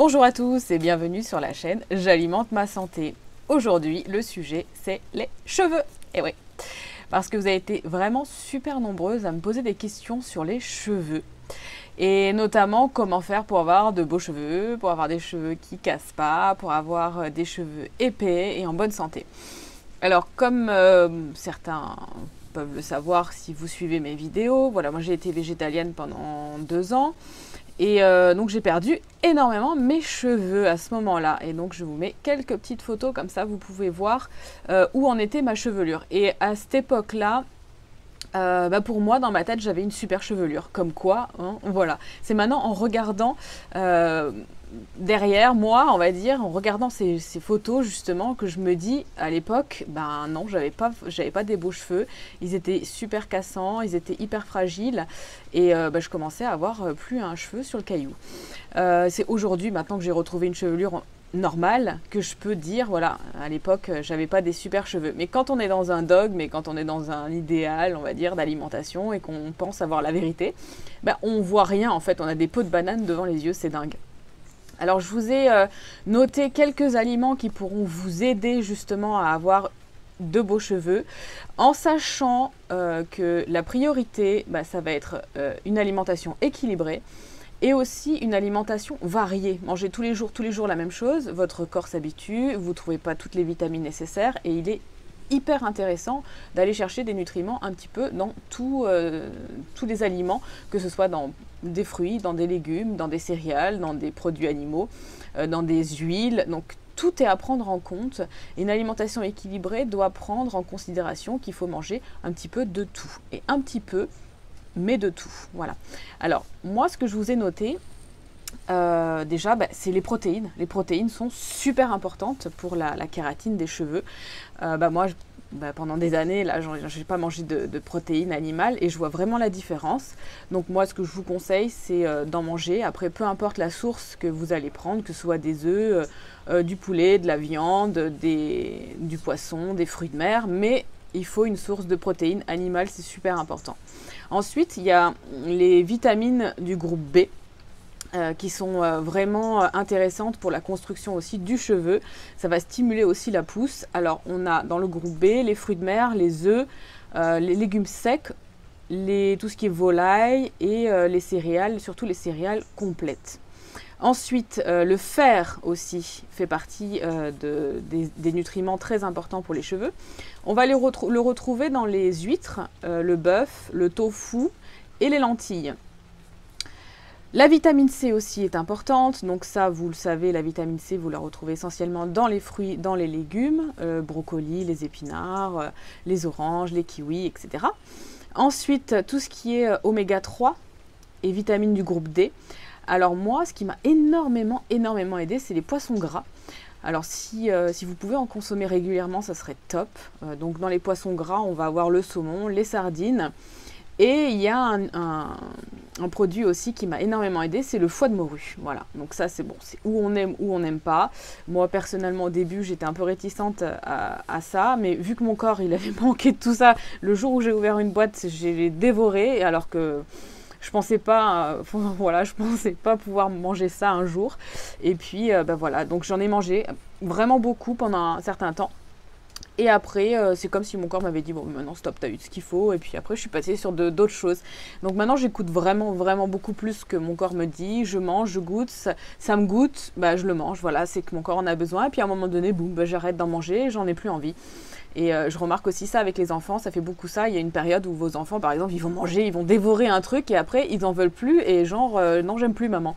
Bonjour à tous et bienvenue sur la chaîne J'alimente ma santé. Aujourd'hui, le sujet, c'est les cheveux. Et oui, parce que vous avez été vraiment super nombreuses à me poser des questions sur les cheveux. Et notamment, comment faire pour avoir de beaux cheveux, pour avoir des cheveux qui cassent pas, pour avoir des cheveux épais et en bonne santé. Alors, comme certains peuvent le savoir si vous suivez mes vidéos, voilà, moi j'ai été végétalienne pendant 2 ans. Et donc j'ai perdu énormément mes cheveux à ce moment-là. Et donc je vous mets quelques petites photos, comme ça vous pouvez voir où en était ma chevelure. Et à cette époque-là, pour moi, dans ma tête, j'avais une super chevelure. Comme quoi, hein, voilà. C'est maintenant en regardant derrière moi, on va dire, en regardant ces photos justement, que je me dis, à l'époque, ben non, j'avais pas des beaux cheveux. Ils étaient super cassants, ils étaient hyper fragiles. Et je commençais à avoir plus un cheveu sur le caillou. C'est aujourd'hui, maintenant que j'ai retrouvé une chevelure normale, que je peux dire, voilà, à l'époque, j'avais pas des super cheveux. Mais quand on est dans un dogme, et quand on est dans un idéal, on va dire, d'alimentation, et qu'on pense avoir la vérité, ben, on voit rien, en fait. On a des pots de banane devant les yeux, c'est dingue. Alors, je vous ai noté quelques aliments qui pourront vous aider, justement, à avoir de beaux cheveux, en sachant que la priorité, ça va être une alimentation équilibrée, et aussi une alimentation variée. Mangez tous les jours la même chose, votre corps s'habitue, vous ne trouvez pas toutes les vitamines nécessaires et il est hyper intéressant d'aller chercher des nutriments un petit peu dans tous les aliments, que ce soit dans des fruits, dans des légumes, dans des céréales, dans des produits animaux, dans des huiles. Donc tout est à prendre en compte. Une alimentation équilibrée doit prendre en considération qu'il faut manger un petit peu de tout. Et un petit peu, mais de tout, voilà. Alors, moi, ce que je vous ai noté, déjà, c'est les protéines. Les protéines sont super importantes pour la kératine des cheveux. Moi, pendant des années, là, j'ai pas mangé de protéines animales et je vois vraiment la différence. Donc moi, ce que je vous conseille, c'est d'en manger. Après, peu importe la source que vous allez prendre, que ce soit des œufs, du poulet, de la viande, du poisson, des fruits de mer, mais il faut une source de protéines animales, c'est super important. Ensuite, il y a les vitamines du groupe B qui sont vraiment intéressantes pour la construction aussi du cheveu. Ça va stimuler aussi la pousse. Alors, on a dans le groupe B les fruits de mer, les œufs, les légumes secs, tout ce qui est volaille et les céréales, surtout les céréales complètes. Ensuite, le fer aussi fait partie des nutriments très importants pour les cheveux. On va le retrouver dans les huîtres, le bœuf, le tofu et les lentilles. La vitamine C aussi est importante, donc ça vous le savez, la vitamine C vous la retrouvez essentiellement dans les fruits, dans les légumes, brocolis, les épinards, les oranges, les kiwis, etc. Ensuite, tout ce qui est oméga 3 et vitamines du groupe D. Alors moi, ce qui m'a énormément aidé, c'est les poissons gras. Alors si vous pouvez en consommer régulièrement, ça serait top. Donc dans les poissons gras, on va avoir le saumon, les sardines. Et il y a un produit aussi qui m'a énormément aidé, c'est le foie de morue. Voilà, donc ça c'est bon, c'est où on aime ou on n'aime pas. Moi personnellement au début j'étais un peu réticente à ça, mais vu que mon corps il avait manqué de tout ça, le jour où j'ai ouvert une boîte, j'ai dévoré, alors que je pensais pas, je pensais pas pouvoir manger ça un jour. Et puis voilà, donc j'en ai mangé vraiment beaucoup pendant un certain temps. Et après, c'est comme si mon corps m'avait dit, bon, maintenant stop, t'as eu ce qu'il faut. Et puis après, je suis passée sur d'autres choses. Donc maintenant, j'écoute vraiment beaucoup plus que mon corps me dit. Je mange, je goûte, ça me goûte, je le mange. Voilà, c'est que mon corps en a besoin. Et puis à un moment donné, boum, j'arrête d'en manger, j'en ai plus envie. Et je remarque aussi ça avec les enfants, ça fait beaucoup ça. Il y a une période où vos enfants, par exemple, ils vont manger, ils vont dévorer un truc et après, ils en veulent plus. Et genre, non, j'aime plus, maman.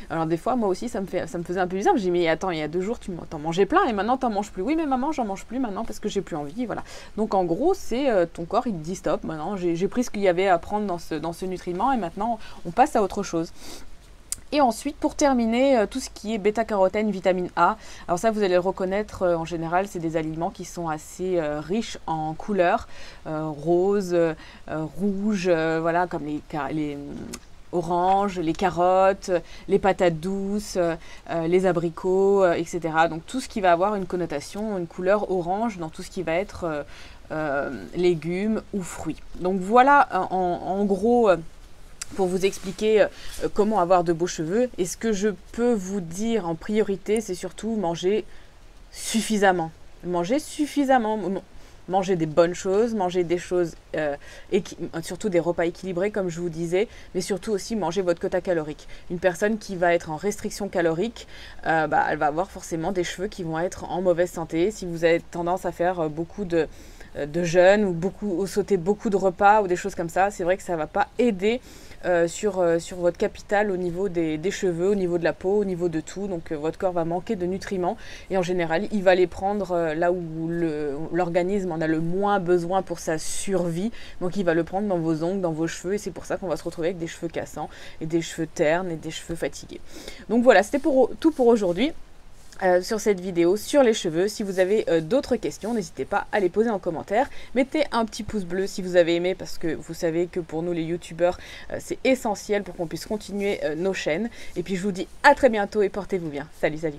Alors des fois, moi aussi, ça me faisait un peu bizarre. J'ai dit, mais attends, il y a 2 jours, tu t'en mangeais plein et maintenant, t'en manges plus. Oui, mais maman, j'en mange plus maintenant parce que j'ai plus envie, voilà. Donc en gros, c'est ton corps, il te dit stop. Maintenant, j'ai pris ce qu'il y avait à prendre dans ce nutriment et maintenant, on passe à autre chose. Et ensuite, pour terminer, tout ce qui est bêta-carotène, vitamine A. Alors ça, vous allez le reconnaître, en général, c'est des aliments qui sont assez riches en couleurs, rose, rouge, voilà, comme les oranges, les carottes, les patates douces, les abricots, etc. Donc tout ce qui va avoir une connotation, une couleur orange dans tout ce qui va être légumes ou fruits. Donc voilà en gros pour vous expliquer comment avoir de beaux cheveux. Et ce que je peux vous dire en priorité, c'est surtout manger suffisamment. Manger suffisamment. Manger des bonnes choses, manger des choses, surtout des repas équilibrés comme je vous disais, mais surtout aussi manger votre quota calorique. Une personne qui va être en restriction calorique, elle va avoir forcément des cheveux qui vont être en mauvaise santé. Si vous avez tendance à faire beaucoup de jeûne ou sauter beaucoup de repas ou des choses comme ça, c'est vrai que ça ne va pas aider sur votre capital au niveau des cheveux, au niveau de la peau, au niveau de tout. Donc votre corps va manquer de nutriments et en général il va les prendre là où l'organisme en a le moins besoin pour sa survie. Donc il va le prendre dans vos ongles, dans vos cheveux, et c'est pour ça qu'on va se retrouver avec des cheveux cassants et des cheveux ternes et des cheveux fatigués. Donc voilà, c'était tout pour aujourd'hui. Sur cette vidéo sur les cheveux. Si vous avez d'autres questions, n'hésitez pas à les poser en commentaire. Mettez un petit pouce bleu si vous avez aimé, parce que vous savez que pour nous les youtubeurs c'est essentiel pour qu'on puisse continuer nos chaînes. Et puis je vous dis à très bientôt et portez-vous bien. Salut, salut.